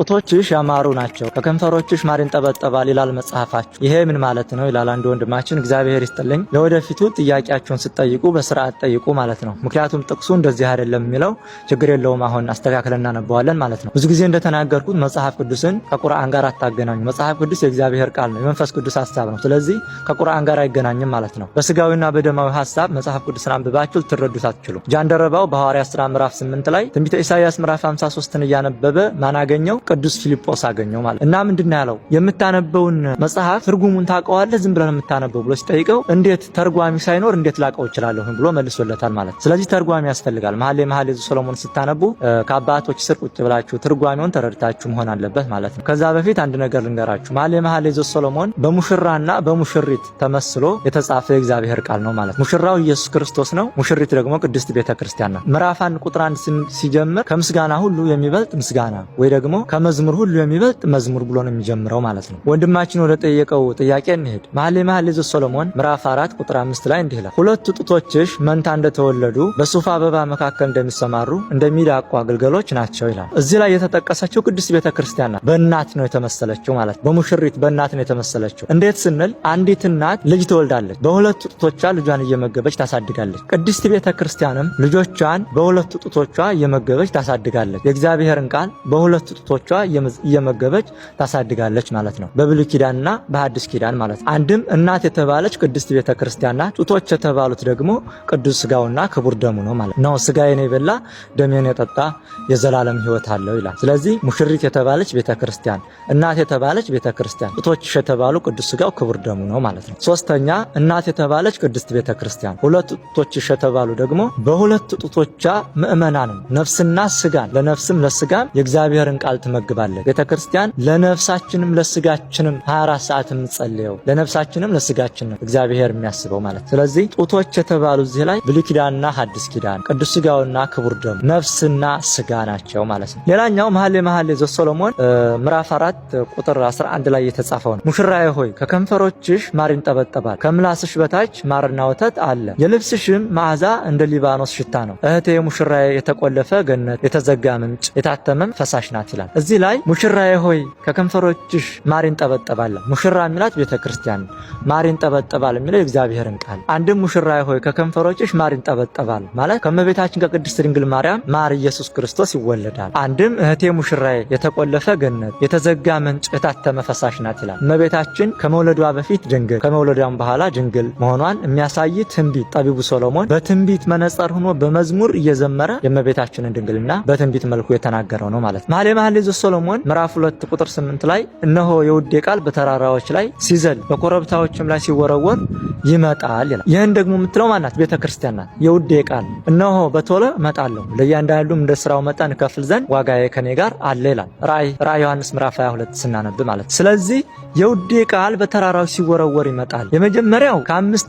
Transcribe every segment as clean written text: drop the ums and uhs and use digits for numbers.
ጡቶችሽ ያማሩ ናቸው ከከንፈሮችሽ ማር ይንጠበጠባል ይላል መጽሐፋችሁ። ይሄ ምን ማለት ነው ይላል አንድ ወንድማችን። እግዚአብሔር ይስጥልኝ። ለወደፊቱ ጥያቄያችሁን ስትጠይቁ በስርዓት ጠይቁ ማለት ነው። ምክንያቱም ጥቅሱ እንደዚህ አይደለም የሚለው ችግር የለውም። አሁን አስተካክለና እናነበዋለን ማለት ነው። ብዙ ጊዜ እንደተናገርኩት መጽሐፍ ቅዱስን ከቁርአን ጋር አታገናኙ። መጽሐፍ ቅዱስ የእግዚአብሔር ቃል ነው፣ የመንፈስ ቅዱስ ሐሳብ ነው። ስለዚህ ከቁርአን ጋር አይገናኝም ማለት ነው። በስጋዊና በደማዊ ሐሳብ መጽሐፍ ቅዱስን አንብባችሁ ልትረዱት አትችሉም። ጃንደረባው በሐዋርያት ሥራ ምዕራፍ 8 ላይ ትንቢተ ኢሳይያስ ምዕራፍ 53ን እያነበበ ማን አገኘው? ቅዱስ ፊልጶስ አገኘው ማለት እና ምንድነው ያለው? የምታነበውን መጽሐፍ ትርጉሙን ታውቀዋለህ ዝም ብለህ የምታነበው ብሎ ሲጠይቀው እንዴት ተርጓሚ ሳይኖር እንዴት ላቀው እችላለሁ ብሎ መልሶለታል ማለት። ስለዚህ ተርጓሚ ያስፈልጋል። መኃልየ ዘሰሎሞን ስታነቡ ከአባቶች ስር ቁጭ ብላችሁ ትርጓሚውን ተረድታችሁ መሆን አለበት ማለት ነው። ከዛ በፊት አንድ ነገር ልንገራችሁ። መኃልየ ዘሰሎሞን በሙሽራና በሙሽሪት ተመስሎ የተጻፈ የእግዚአብሔር ቃል ነው ማለት። ሙሽራው ኢየሱስ ክርስቶስ ነው፣ ሙሽሪት ደግሞ ቅድስት ቤተክርስቲያን ናት። ምዕራፍ 1 ቁጥር 1 ሲጀምር ከምስጋና ሁሉ የሚበልጥ ምስጋና ወይ ደግሞ ከመዝሙር ሁሉ የሚበልጥ መዝሙር ብሎ ነው የሚጀምረው ማለት ነው። ወንድማችን ወደ ጠየቀው ጥያቄ እንሄድ። መኃልየ ዘሰሎሞን ምዕራፍ 4 ቁጥር 5 ላይ እንዲህ ይላል፣ ሁለቱ ጡቶችሽ መንታ እንደተወለዱ በሱፍ አበባ መካከል እንደሚሰማሩ እንደሚዳቁ አገልገሎች ናቸው ይላል። እዚህ ላይ የተጠቀሰችው ቅድስት ቤተክርስቲያን ናት። በእናት ነው የተመሰለችው ማለት ነው። በሙሽሪት በእናት ነው የተመሰለችው። እንዴት ስንል አንዲት እናት ልጅ ትወልዳለች፣ በሁለቱ ጡቶቿ ልጇን እየመገበች ታሳድጋለች። ቅድስት ቤተክርስቲያንም ልጆቿን በሁለቱ ጡቶቿ እየመገበች ታሳድጋለች። የእግዚአብሔርን ቃል በሁለቱ ጡቶቿ እየመገበች ታሳድጋለች ማለት ነው። በብሉይ ኪዳንና በሐዲስ ኪዳን ማለት ነው። አንድም እናት የተባለች ቅድስት ቤተክርስቲያን ናት። ጡቶች የተባሉት ደግሞ ቅዱስ ስጋውና ክቡር ደሙ ነው ማለት ነው። ስጋዬን የበላ ደሜን የጠጣ የዘላለም ሕይወት አለው ይላል። ስለዚህ ሙሽሪት የተባለች ቤተክርስቲያን፣ እናት የተባለች ቤተክርስቲያን፣ ጡቶችሽ የተባሉ ቅዱስ ስጋው ክቡር ደሙ ነው ማለት ነው። ሶስተኛ እናት የተባለች ቅድስት ቤተክርስቲያን፣ ሁለት ጡቶችሽ የተባሉ ደግሞ በሁለት ጡቶቿ ምእመናን ነፍስና ስጋን ለነፍስም ለስጋም የእግዚአብሔርን ቃል ትመግባለች። ቤተክርስቲያን ለነፍሳችንም ለስጋችንም 24 ሰዓት የምትጸልየው ለነፍሳችንም ለስጋችንም እግዚአብሔር የሚያስበው ማለት። ስለዚህ ጡቶች የተባሉ እዚህ ላይ ብሉይ ኪዳንና ሐዲስ ኪዳን ቅዱስ ስጋውና ክቡር ደሙ ነፍስና ስጋ ናቸው ማለት ነው። ሌላኛው መኃልየ ዘሰሎሞን ምዕራፍ 4 ቁጥር 11 ላይ የተጻፈው ነው። ሙሽራዬ ሆይ ከከንፈሮችሽ ማር ይንጠበጠባል፣ ከምላስሽ በታች ማርና ወተት አለ፣ የልብስሽም መዓዛ እንደ ሊባኖስ ሽታ ነው። እህቴ ሙሽራዬ የተቆለፈ ገነት የተዘጋ ምንጭ የታተመም ፈሳሽ ናት ይላል። እዚህ ላይ ሙሽራዬ ሆይ ከከንፈሮችሽ ማር ይንጠበጠባል። ሙሽራ የሚላት ቤተክርስቲያን፣ ማር ይንጠበጠባል የሚለው የእግዚአብሔርን ቃል። አንድም ሙሽራዬ ሆይ ከከንፈሮችሽ ማር ይንጠበጠባል ማለት ከመቤታችን ከቅድስት ድንግል ማርያም ማር ኢየሱስ ክርስቶስ ይወለዳል። አንድም እህቴ ሙሽራዬ የተቆለፈ ገነት የተዘጋ ምንጭ የታተመ ፈሳሽ ናት ይላል። እመቤታችን ከመውለዷ በፊት ድንግል ከመውለዷም በኋላ ድንግል መሆኗን የሚያሳይ ትንቢት ጠቢቡ ሰሎሞን በትንቢት መነጽር ሆኖ በመዝሙር እየዘመረ የእመቤታችንን ድንግልና በትንቢት መልኩ የተናገረው ነው ማለት ነው። መኃልየ ዘሰሎሞን ምዕራፍ 2 ቁጥር 8 ላይ እነሆ የውዴ ቃል በተራራዎች ላይ ሲዘል በኮረብታዎችም ላይ ሲወረወር ይመጣል ይላል። ይህን ደግሞ የምትለው ማናት? ቤተክርስቲያን ናት። የውዴ ቃል እነሆ በቶሎ እመጣለሁ ለእያንዳንዱም እንደ ስራው መጠን እከፍል ዘንድ ዋጋዬ ከኔ ጋር አለ ይላል። ራእይ ዮሐንስ ምዕራፍ 22 ስናነብ ማለት። ስለዚህ የውዴ ቃል በተራራዎች ሲወረወር ይመጣል። የመጀመሪያው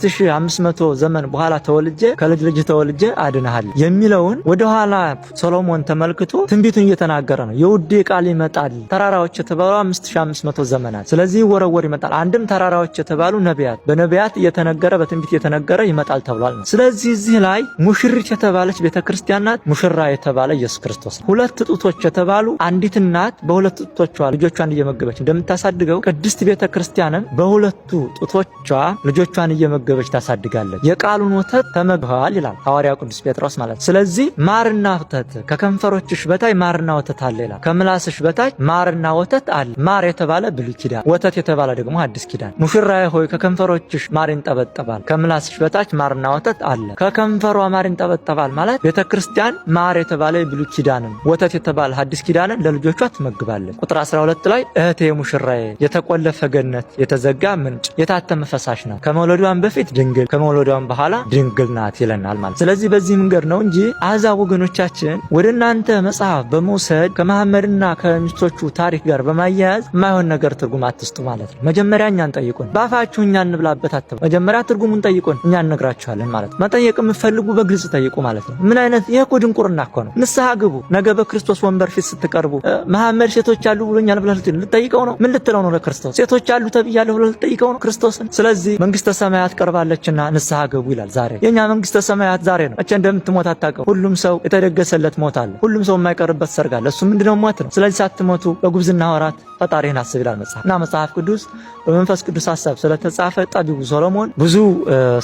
ከ5500 ዘመን በኋላ ተወልጄ ከልጅ ልጅ ተወልጄ አድንሃል የሚለውን ወደ ኋላ ሰሎሞን ተመልክቶ ትንቢቱን እየተናገረ ነው። የውዴ ቃል ይመጣል። ተራራዎች የተባሉ 5500 ዘመናት። ስለዚህ ይወረወር ይመጣል። አንድም ተራራዎች የተባሉ ነቢያት በነቢያት እየተነገረ በትንቢት እየተነገረ ይመጣል ተብሏል ነው። ስለዚህ እዚህ ላይ ሙሽሪት የተባለች ቤተክርስቲያን ናት። ሙሽራ የተባለ ኢየሱስ ክርስቶስ ነው። ሁለት ጡቶች የተባሉ አንዲት እናት በሁለት ጡቶቿ ልጆቿን እየመገበች እንደምታሳድገው ቅድስት ቤተክርስቲያንም በሁለቱ ጡቶቿ ልጆቿን እየመገበች ታሳድጋለች። የቃሉን ወተት ተመግበዋል ይላል ሐዋርያው ቅዱስ ጴጥሮስ ማለት። ስለዚህ ማርና ወተት ከከንፈሮችሽ በታች ማርና ወተት አለ ይላል። ከምላስሽ በታች ማርና ወተት አለ። ማር የተባለ ብሉይ ኪዳን፣ ወተት የተባለ ደግሞ ሐዲስ ኪዳን። ሙሽራዬ ሆይ ከከንፈሮችሽ ማር ይንጠበጠባል፣ ከምላስሽ በታች ማርና ወተት አለ። ከከንፈሯ ማር ይንጠበጠባል ማለት ቤተክርስቲያን ማር የተባለ ብሉይ ኪዳንን ወተት የተባለ ሐዲስ ኪዳንን ለልጆቿ ትመግባለች። ቁጥር 12 ላይ እህቴ ሙሽራዬ የተቆለፈ ገነት የተዘጋ ምንጭ የታተመ ፈሳሽ ናት፣ ከመውለዷን በፊት ድንግል ከመውለዷን በኋላ ድንግል ናት ይለናል ማለት። ስለዚህ በዚህ መንገድ ነው እንጂ አሕዛብ ወገኖቻችን ወደ እናንተ መጽሐፍ በመውሰድ ከመሐመድና ከሚስቶቹ ታሪክ ጋር በማያያዝ የማይሆን ነገር ትርጉም አትስጡ ማለት ነው። መጀመሪያ እኛን ጠይቁን፣ ባፋችሁ እኛ እንብላበት አትበሉ። መጀመሪያ ትርጉሙን ጠይቁን፣ እኛ እነግራችኋለን ማለት ነው። መጠየቅ የምትፈልጉ በግልጽ ጠይቁ ማለት ነው። ምን አይነት ይሄ እኮ ድንቁርና እኮ ነው። ንስሐ ግቡ። ነገ በክርስቶስ ወንበር ፊት ስትቀርቡ መሐመድ ሴቶች አሉ ብሎኛል ብለህ ልትጠይቀው ነው? ምን ልትለው ነው? ለክርስቶስ ሴቶች አሉ ተብያለሁ ብለህ ልትጠይቀው ነው ክርስቶስን? ስለዚህ መንግስተ ሰማያት ቀርባለችና ንስሐ ግቡ ይላል። ዛሬ የኛ መንግስተ ሰማያት ዛሬ ነው። መቼ እንደምትሞት አታውቅም። ሁሉም ሰው የተደገሰለት ሞት አለ። ሁሉም ሰው የማይቀርበት ሰርግ አለ። እሱ ምንድነው? ሞት ነው። ስለዚህ ሳትሞቱ በጉብዝና ወራት ፈጣሪህን አስብ ይላል መጽሐፍ። እና መጽሐፍ ቅዱስ በመንፈስ ቅዱስ ሐሳብ ስለተጻፈ ጠቢቡ ሶሎሞን ብዙ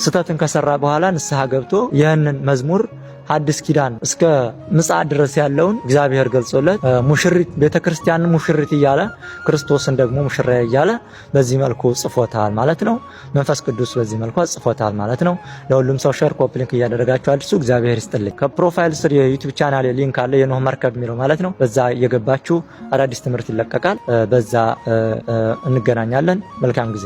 ስተትን ከሰራ በኋላ ንስሐ ገብቶ ይህንን መዝሙር ሐዲስ ኪዳን እስከ ምጽአት ድረስ ያለውን እግዚአብሔር ገልጾለት ሙሽሪት ቤተክርስቲያንን ሙሽሪት እያለ ክርስቶስን ደግሞ ሙሽራ እያለ በዚህ መልኩ ጽፎታል ማለት ነው። መንፈስ ቅዱስ በዚህ መልኩ ጽፎታል ማለት ነው። ለሁሉም ሰው ሼር ኮፒ ሊንክ እያደረጋችሁ አድርሱ። እግዚአብሔር ይስጥልኝ። ከፕሮፋይል ስር የዩቲዩብ ቻናል ሊንክ አለ፣ የኖህ መርከብ የሚለው ማለት ነው። በዛ እየገባችሁ አዳዲስ ትምህርት ይለቀቃል። በዛ እንገናኛለን። መልካም ጊዜ